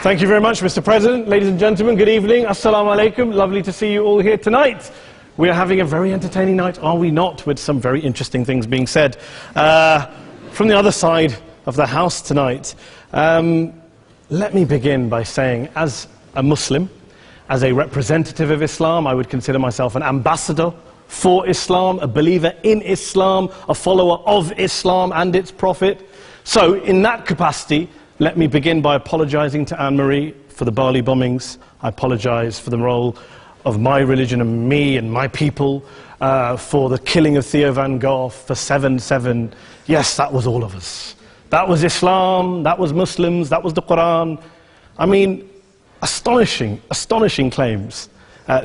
Thank you very much, Mr. President. Ladies and gentlemen, good evening. Assalamu alaikum. Lovely to see you all here tonight. We are having a very entertaining night, are we not, with some very interesting things being said from the other side of the house tonight. Let me begin by saying, as a Muslim, as a representative of Islam, I would consider myself an ambassador for Islam, a believer in Islam, a follower of Islam and its Prophet. So, in that capacity, let me begin by apologizing to Anne-Marie for the Bali bombings. I apologize for the role of my religion and me and my people, for the killing of Theo van Gogh, for 7/7. Yes, that was all of us. That was Islam, that was Muslims, that was the Quran. I mean, astonishing claims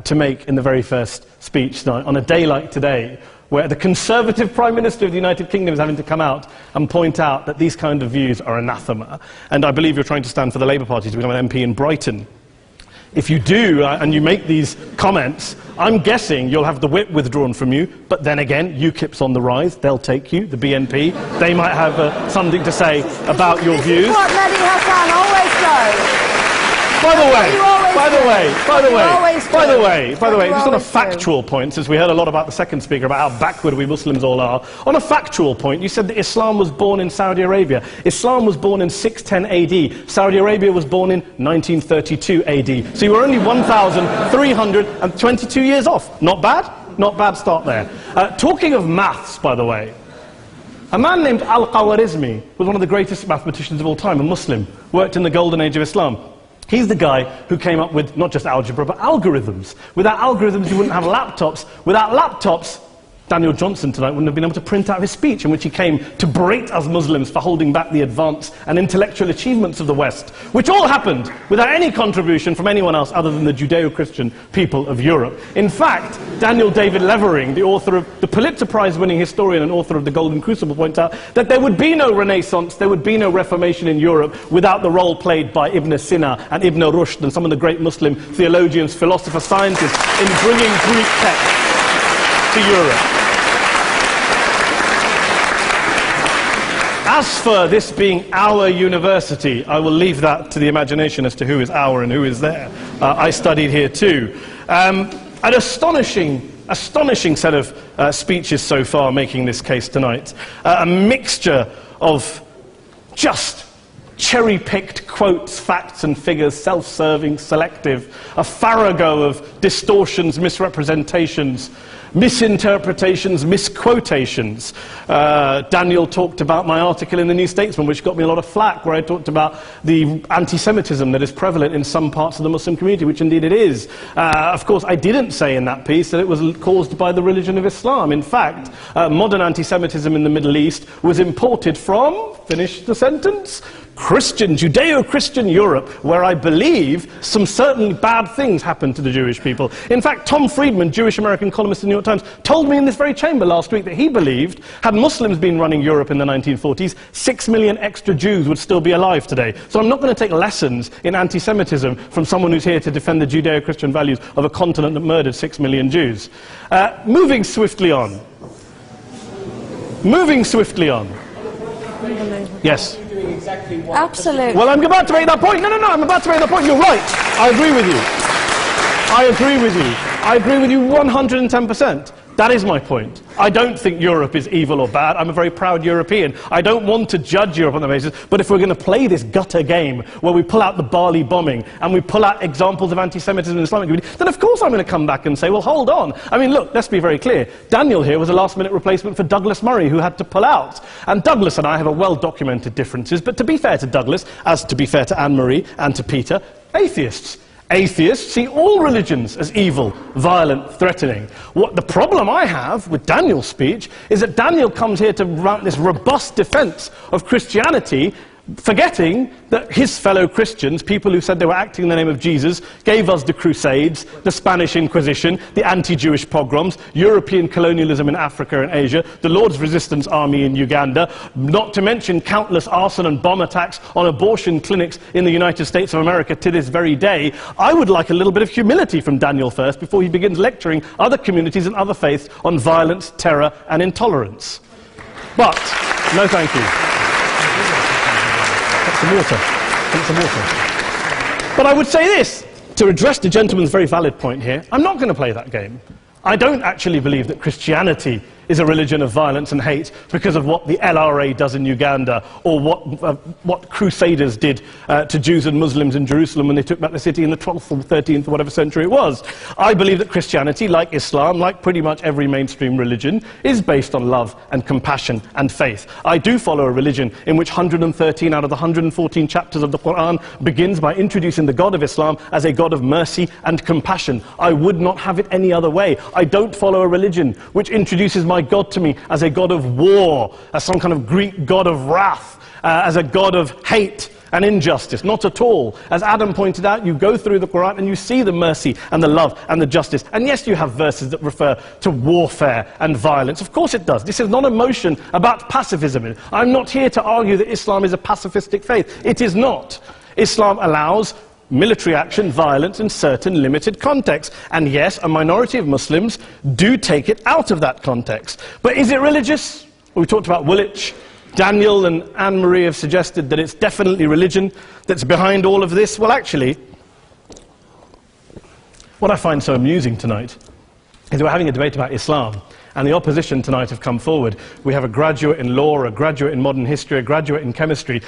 to make in the very first speech tonight, on a day like today, where the Conservative Prime Minister of the United Kingdom is having to come out and point out that these kind of views are anathema. And I believe you're trying to stand for the Labour Party to become an MP in Brighton. If you do, and you make these comments, I'm guessing you'll have the whip withdrawn from you, but then again, UKIP's on the rise, they'll take you, the BNP, they might have something to say about your views. This is what Mehdi Hassan always does. By the way, just on a factual point, since we heard a lot about the second speaker, about how backward we Muslims all are, on a factual point, you said that Islam was born in Saudi Arabia. Islam was born in 610 AD. Saudi Arabia was born in 1932 AD. So you were only 1,322 years off. Not bad? Not bad start there. Talking of maths, by the way, a man named Al-Khawarizmi was one of the greatest mathematicians of all time, a Muslim, worked in the golden age of Islam. He's the guy who came up with not just algebra, but algorithms. Without algorithms, you wouldn't have laptops. Without laptops, Daniel Johnson tonight wouldn't have been able to print out his speech in which he came to berate us Muslims for holding back the advance and intellectual achievements of the West, which all happened without any contribution from anyone else other than the Judeo-Christian people of Europe. In fact, Daniel David Levering, the author of the Pulitzer Prize-winning historian and author of The Golden Crucible, points out that there would be no Renaissance, there would be no Reformation in Europe without the role played by Ibn Sina and Ibn Rushd and some of the great Muslim theologians, philosophers, scientists in bringing Greek texts to Europe. As for this being our university, I will leave that to the imagination as to who is our and who is there. I studied here too. An astonishing set of speeches so far making this case tonight. A mixture of just cherry-picked quotes, facts and figures, self-serving, selective, a farrago of distortions, misrepresentations, misinterpretations, misquotations. Daniel talked about my article in the New Statesman, which got me a lot of flack, where I talked about the anti-Semitism that is prevalent in some parts of the Muslim community, which indeed it is. Of course, I didn't say in that piece that it was caused by the religion of Islam. In fact, modern anti-Semitism in the Middle East was imported from, finish the sentence, Christian, Judeo-Christian Europe, where I believe some certainly bad things happened to the Jewish people. In fact, Tom Friedman, Jewish-American columnist in the New York Times, told me in this very chamber last week that he believed, had Muslims been running Europe in the 1940s, 6 million extra Jews would still be alive today. So I'm not going to take lessons in anti-Semitism from someone who's here to defend the Judeo-Christian values of a continent that murdered 6 million Jews. Moving swiftly on. Yes. Absolutely. Well, I'm about to make that point. No, I'm about to make that point. You're right. I agree with you. I agree with you 110%. That is my point. I don't think Europe is evil or bad. I'm a very proud European. I don't want to judge Europe on that basis, but if we're going to play this gutter game where we pull out the Bali bombing and we pull out examples of anti-Semitism in the Islamic community, then of course I'm going to come back and say, well, hold on. I mean, look, let's be very clear. Daniel here was a last-minute replacement for Douglas Murray, who had to pull out. And Douglas and I have a well-documented differences, but to be fair to Douglas, as to be fair to Anne-Marie and to Peter, atheists. Atheists see all religions as evil, violent, threatening. What the problem I have with Daniel's speech is that Daniel comes here to mount this robust defense of Christianity, forgetting that his fellow Christians, people who said they were acting in the name of Jesus, gave us the Crusades, the Spanish Inquisition, the anti-Jewish pogroms, European colonialism in Africa and Asia, the Lord's Resistance Army in Uganda, not to mention countless arson and bomb attacks on abortion clinics in the United States of America to this very day. I would like a little bit of humility from Daniel first before he begins lecturing other communities and other faiths on violence, terror and intolerance. But, no thank you. Some water. But I would say this, to address the gentleman's very valid point here, I'm not going to play that game. I don't actually believe that Christianity is a religion of violence and hate because of what the LRA does in Uganda or what Crusaders did to Jews and Muslims in Jerusalem when they took back the city in the 12th or 13th or whatever century it was. I believe that Christianity, like Islam, like pretty much every mainstream religion, is based on love and compassion and faith. I do follow a religion in which 113 out of the 114 chapters of the Quran begins by introducing the God of Islam as a God of mercy and compassion. I would not have it any other way. I don't follow a religion which introduces my God to me as a God of war, as some kind of Greek God of wrath, as a God of hate and injustice. Not at all. As Adam pointed out, you go through the Quran and you see the mercy and the love and the justice. And yes, you have verses that refer to warfare and violence. Of course it does. This is not a motion about pacifism. I'm not here to argue that Islam is a pacifistic faith. It is not. Islam allows military action, violence in certain limited contexts. And yes, a minority of Muslims do take it out of that context. But is it religious? We talked about Woolwich. Daniel and Anne-Marie have suggested that it's definitely religion that's behind all of this. Well, actually, what I find so amusing tonight is we're having a debate about Islam. And the opposition tonight have come forward. We have a graduate in law, a graduate in modern history, a graduate in chemistry.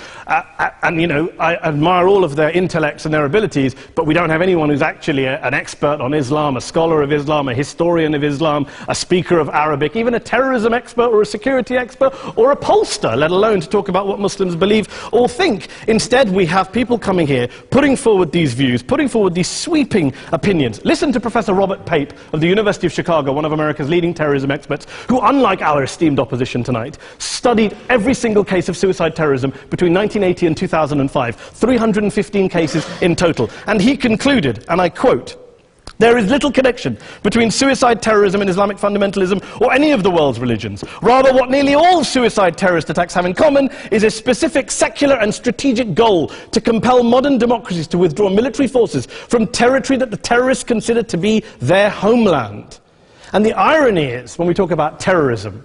And, you know, I admire all of their intellects and their abilities, but we don't have anyone who's actually an expert on Islam, a scholar of Islam, a historian of Islam, a speaker of Arabic, even a terrorism expert or a security expert or a pollster, let alone to talk about what Muslims believe or think. Instead, we have people coming here, putting forward these views, putting forward these sweeping opinions. Listen to Professor Robert Pape of the University of Chicago, one of America's leading terrorism experts, who, unlike our esteemed opposition tonight, studied every single case of suicide terrorism between 1980 and 2005, 315 cases in total. And he concluded, and I quote, "There is little connection between suicide terrorism and Islamic fundamentalism or any of the world's religions. Rather, what nearly all suicide terrorist attacks have in common is a specific secular and strategic goal to compel modern democracies to withdraw military forces from territory that the terrorists consider to be their homeland." And the irony is, when we talk about terrorism,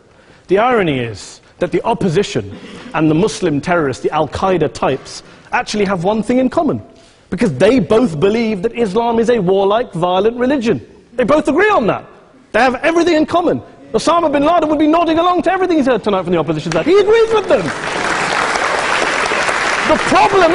the irony is that the opposition and the Muslim terrorists, the Al-Qaeda types, actually have one thing in common. Because they both believe that Islam is a warlike, violent religion. They both agree on that. They have everything in common. Osama bin Laden would be nodding along to everything he's heard tonight from the opposition side. He agrees with them. The problem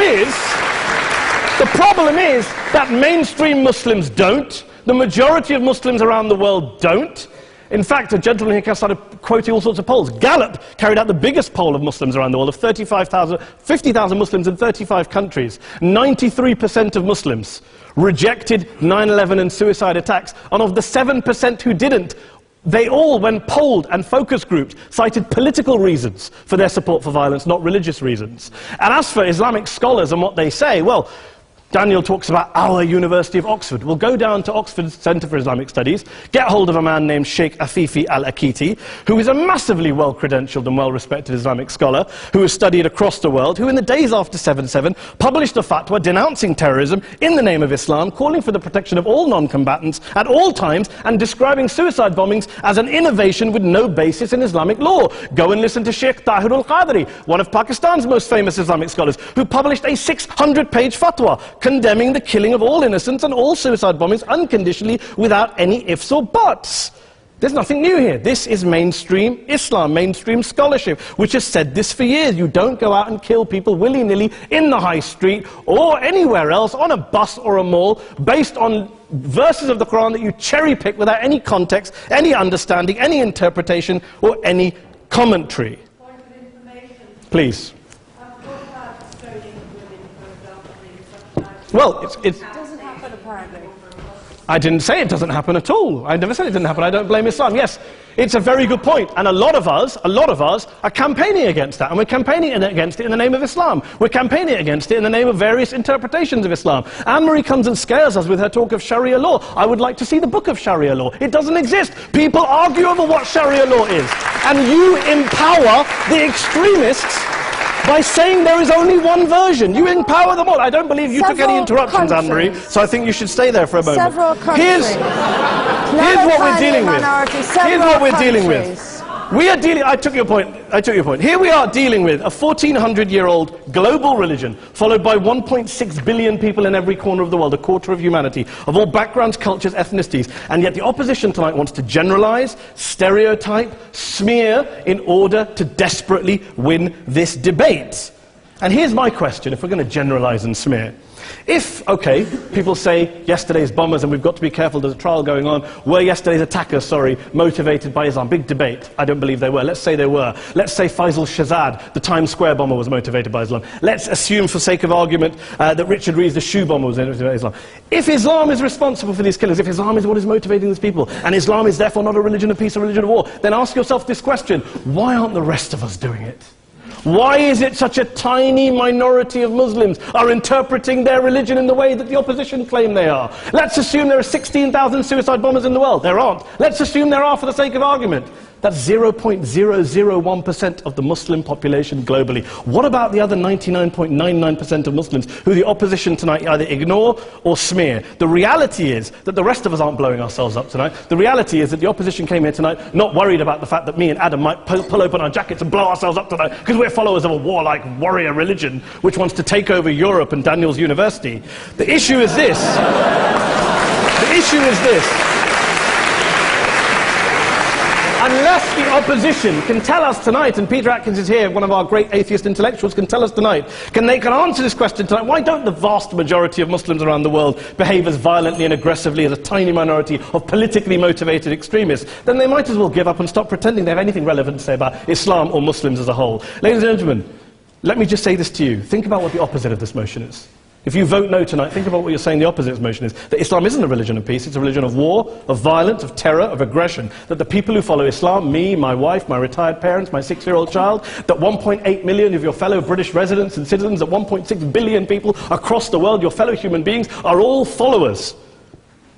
is that mainstream Muslims don't. The majority of Muslims around the world don't. In fact, a gentleman here started quoting all sorts of polls. Gallup carried out the biggest poll of Muslims around the world, of 50,000 Muslims in 35 countries. 93% of Muslims rejected 9/11 and suicide attacks. And of the 7% who didn't, they all, when polled and focus grouped, cited political reasons for their support for violence, not religious reasons. And as for Islamic scholars and what they say, well, Daniel talks about our University of Oxford. We'll go down to Oxford Centre for Islamic Studies, get hold of a man named Sheikh Afifi al-Akiti, who is a massively well-credentialed and well-respected Islamic scholar, who has studied across the world, who in the days after 7/7 published a fatwa denouncing terrorism in the name of Islam, calling for the protection of all non-combatants at all times, and describing suicide bombings as an innovation with no basis in Islamic law. Go and listen to Sheikh Tahir al-Qadri, one of Pakistan's most famous Islamic scholars, who published a 600-page fatwa condemning the killing of all innocents and all suicide bombings unconditionally without any ifs or buts. There's nothing new here. This is mainstream Islam, mainstream scholarship, which has said this for years. You don't go out and kill people willy-nilly in the high street or anywhere else, on a bus or a mall, based on verses of the Quran that you cherry-pick without any context, any understanding, any interpretation, or any commentary. Point of information. Please. Well, it doesn't happen, apparently. I didn't say it doesn't happen at all. I never said it didn't happen. I don't blame Islam. Yes, it's a very good point. And a lot of us are campaigning against that. And we're campaigning against it in the name of Islam. We're campaigning against it in the name of various interpretations of Islam. Anne-Marie comes and scares us with her talk of Sharia law. I would like to see the book of Sharia law. It doesn't exist. People argue over what Sharia law is. And you empower the extremists by saying there is only one version. You empower them all. I don't believe you took any interruptions, Anne-Marie, so I think you should stay there for a moment. Several countries. Here's what we're dealing with. Here's what we're dealing with. We are dealing, I took your point. Here we are dealing with a 1400-year-old global religion, followed by 1.6 billion people in every corner of the world, a quarter of humanity, of all backgrounds, cultures, ethnicities, and yet the opposition tonight wants to generalize, stereotype, smear, in order to desperately win this debate. And here's my question, if we're going to generalize and smear. If, okay, people say yesterday's bombers, and we've got to be careful, there's a trial going on, were yesterday's attackers, motivated by Islam? Big debate. I don't believe they were. Let's say they were. Let's say Faisal Shahzad, the Times Square bomber, was motivated by Islam. Let's assume, for sake of argument, that Richard Reeves, the shoe bomber, was motivated by Islam. If Islam is responsible for these killings, if Islam is what is motivating these people, and Islam is therefore not a religion of peace, a religion of war, then ask yourself this question: why aren't the rest of us doing it? Why is it such a tiny minority of Muslims are interpreting their religion in the way that the opposition claim they are? Let's assume there are 16,000 suicide bombers in the world. There aren't. Let's assume there are for the sake of argument. That's 0.001% of the Muslim population globally. What about the other 99.99% of Muslims who the opposition tonight either ignore or smear? The reality is that the rest of us aren't blowing ourselves up tonight. The reality is that the opposition came here tonight not worried about the fact that me and Adam might pull open our jackets and blow ourselves up tonight because we're followers of a warlike warrior religion which wants to take over Europe and Daniel's university. The issue is this. The issue is this. Unless the opposition can tell us tonight, and Peter Atkins is here, one of our great atheist intellectuals, can tell us tonight, can answer this question tonight: why don't the vast majority of Muslims around the world behave as violently and aggressively as a tiny minority of politically motivated extremists? Then they might as well give up and stop pretending they have anything relevant to say about Islam or Muslims as a whole. Ladies and gentlemen, let me just say this to you. Think about what the opposite of this motion is. If you vote no tonight, think about what you're saying the opposite of this motion is. That Islam isn't a religion of peace, it's a religion of war, of violence, of terror, of aggression. That the people who follow Islam, me, my wife, my retired parents, my 6-year-old child, that 1.8 million of your fellow British residents and citizens, that 1.6 billion people across the world, your fellow human beings, are all followers,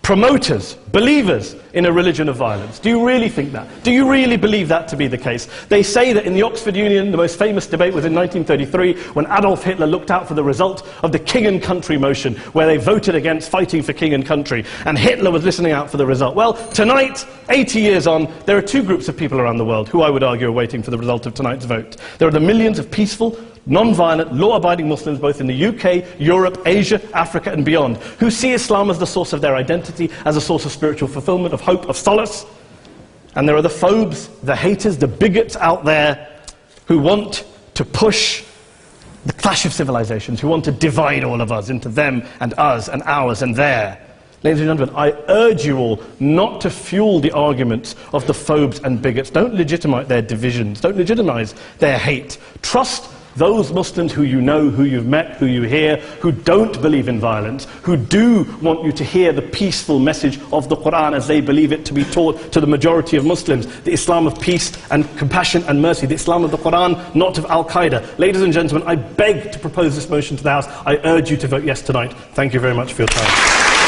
promoters, believers in a religion of violence. Do you really think that? Do you really believe that to be the case? They say that in the Oxford Union, the most famous debate was in 1933, when Adolf Hitler looked out for the result of the King and Country motion, where they voted against fighting for king and country, and Hitler was listening out for the result. Well, tonight, 80 years on, there are two groups of people around the world who I would argue are waiting for the result of tonight's vote. There are the millions of peaceful, non-violent, law-abiding Muslims both in the UK, Europe, Asia, Africa and beyond, who see Islam as the source of their identity, as a source of spiritual fulfillment, of hope, of solace. And there are the phobes, the haters, the bigots out there who want to push the clash of civilizations, who want to divide all of us into them and us and ours and their. Ladies and gentlemen, I urge you all not to fuel the arguments of the phobes and bigots. Don't legitimize their divisions. Don't legitimize their hate. Trust those Muslims who you know, who you've met, who you hear, who don't believe in violence, who do want you to hear the peaceful message of the Quran as they believe it to be taught to the majority of Muslims, the Islam of peace and compassion and mercy, the Islam of the Quran, not of Al-Qaeda. Ladies and gentlemen, I beg to propose this motion to the House. I urge you to vote yes tonight. Thank you very much for your time.